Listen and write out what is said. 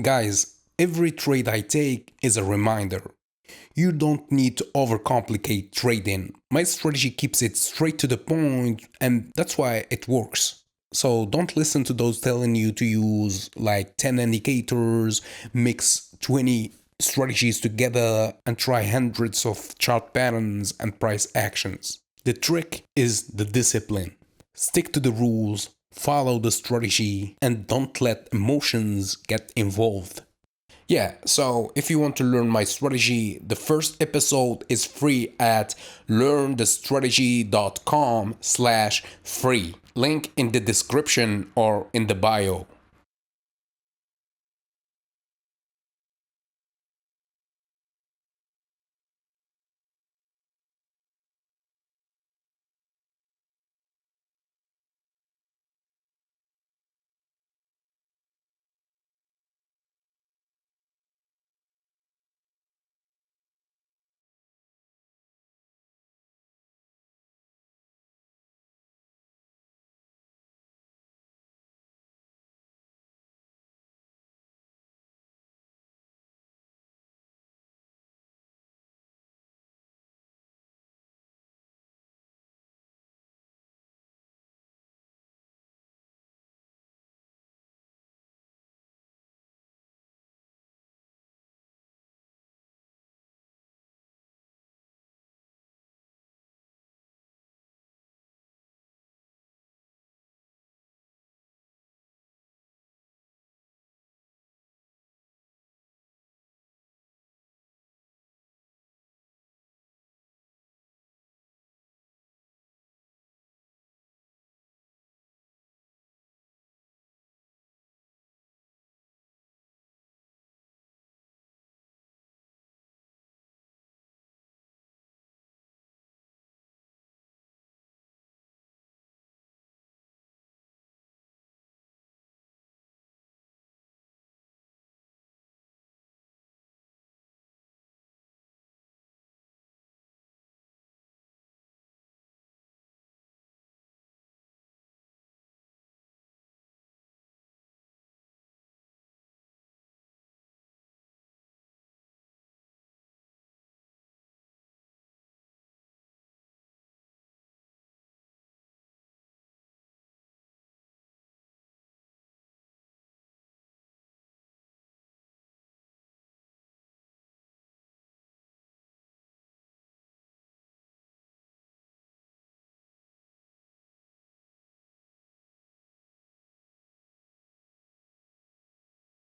Guys, every trade I take is a reminder. You don't need to overcomplicate trading. My strategy keeps it straight to the point, and that's why it works. So don't listen to those telling you to use like 10 indicators, mix 20 strategies together, and try hundreds of chart patterns and price actions. The trick is the discipline. Stick to the rules, follow the strategy, and don't let emotions get involved. Yeah, so if you want to learn my strategy, the first episode is free at learnthestrategy.com/free. Link in the description or in the bio.